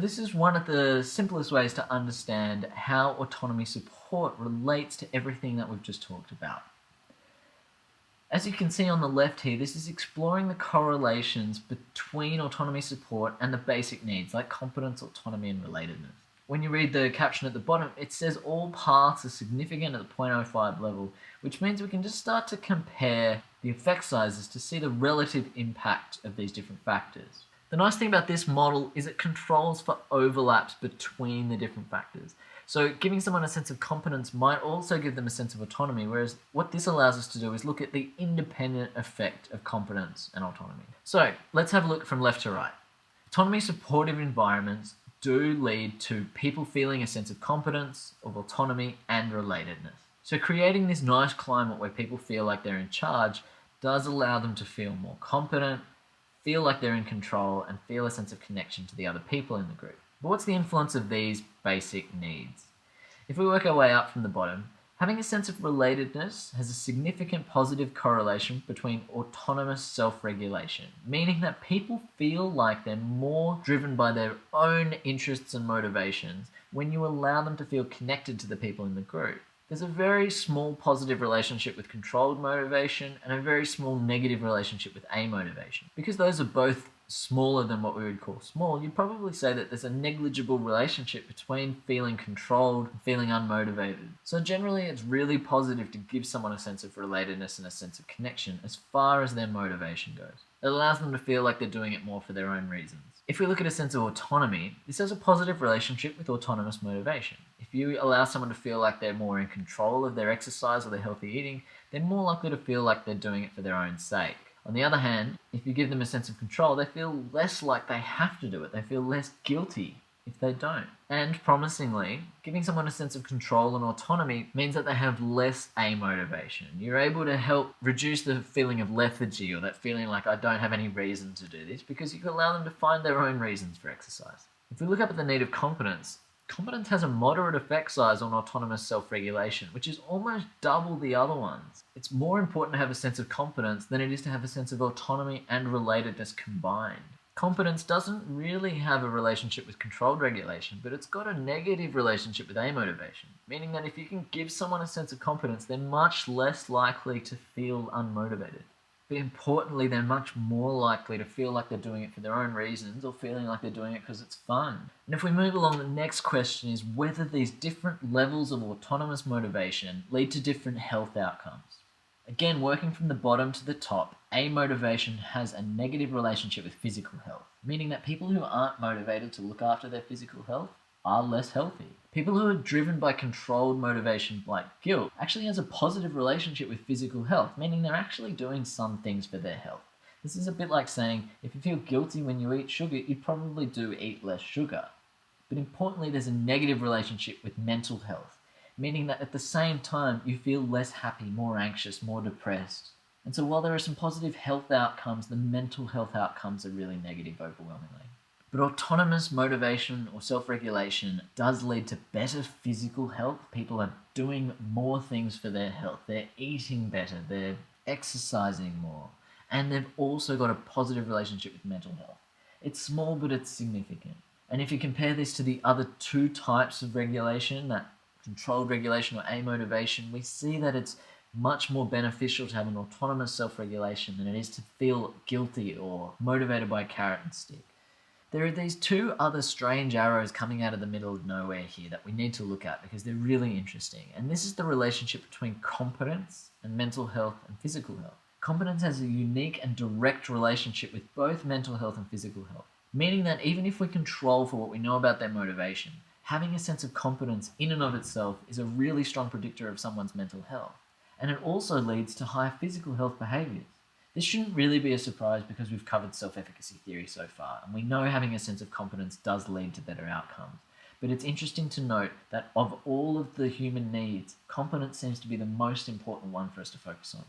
this is one of the simplest ways to understand how autonomy support relates to everything that we've just talked about. As you can see on the left here, this is exploring the correlations between autonomy support and the basic needs like competence, autonomy, and relatedness. When you read the caption at the bottom, it says all paths are significant at the 0.05 level, which means we can just start to compare the effect sizes to see the relative impact of these different factors. The nice thing about this model is it controls for overlaps between the different factors. So giving someone a sense of competence might also give them a sense of autonomy, whereas what this allows us to do is look at the independent effect of competence and autonomy. So let's have a look from left to right. Autonomy supportive environments do lead to people feeling a sense of competence, of autonomy, and relatedness. So creating this nice climate where people feel like they're in charge does allow them to feel more competent, feel like they're in control, and feel a sense of connection to the other people in the group. But what's the influence of these basic needs? If we work our way up from the bottom, having a sense of relatedness has a significant positive correlation between autonomous self-regulation, meaning that people feel like they're more driven by their own interests and motivations when you allow them to feel connected to the people in the group. There's a very small positive relationship with controlled motivation and a very small negative relationship with amotivation. Because those are both smaller than what we would call small, you'd probably say that there's a negligible relationship between feeling controlled and feeling unmotivated. So generally, it's really positive to give someone a sense of relatedness and a sense of connection as far as their motivation goes. It allows them to feel like they're doing it more for their own reasons. If we look at a sense of autonomy, this has a positive relationship with autonomous motivation. If you allow someone to feel like they're more in control of their exercise or their healthy eating, they're more likely to feel like they're doing it for their own sake. On the other hand, if you give them a sense of control, they feel less like they have to do it. They feel less guilty if they don't. And promisingly, giving someone a sense of control and autonomy means that they have less amotivation. You're able to help reduce the feeling of lethargy or that feeling like I don't have any reason to do this because you can allow them to find their own reasons for exercise. If we look up at the need of competence, competence has a moderate effect size on autonomous self-regulation, which is almost double the other ones. It's more important to have a sense of competence than it is to have a sense of autonomy and relatedness combined. Competence doesn't really have a relationship with controlled regulation, but it's got a negative relationship with amotivation, meaning that if you can give someone a sense of competence, they're much less likely to feel unmotivated. But importantly, they're much more likely to feel like they're doing it for their own reasons or feeling like they're doing it because it's fun. And if we move along, the next question is whether these different levels of autonomous motivation lead to different health outcomes. Again, working from the bottom to the top, amotivation has a negative relationship with physical health, meaning that people who aren't motivated to look after their physical health are less healthy. People who are driven by controlled motivation like guilt actually has a positive relationship with physical health, meaning they're actually doing some things for their health. This is a bit like saying, if you feel guilty when you eat sugar, you probably do eat less sugar. But importantly, there's a negative relationship with mental health, meaning that at the same time, you feel less happy, more anxious, more depressed. And so while there are some positive health outcomes, the mental health outcomes are really negative overwhelmingly. But autonomous motivation or self-regulation does lead to better physical health. People are doing more things for their health. They're eating better. They're exercising more. And they've also got a positive relationship with mental health. It's small, but it's significant. And if you compare this to the other two types of regulation, that controlled regulation or amotivation, we see that it's much more beneficial to have an autonomous self-regulation than it is to feel guilty or motivated by a carrot and stick. There are these two other strange arrows coming out of the middle of nowhere here that we need to look at because they're really interesting. And this is the relationship between competence and mental health and physical health. Competence has a unique and direct relationship with both mental health and physical health, meaning that even if we control for what we know about their motivation, having a sense of competence in and of itself is a really strong predictor of someone's mental health. And it also leads to higher physical health behaviors. This shouldn't really be a surprise because we've covered self-efficacy theory so far, and we know having a sense of competence does lead to better outcomes. But it's interesting to note that of all of the human needs, competence seems to be the most important one for us to focus on.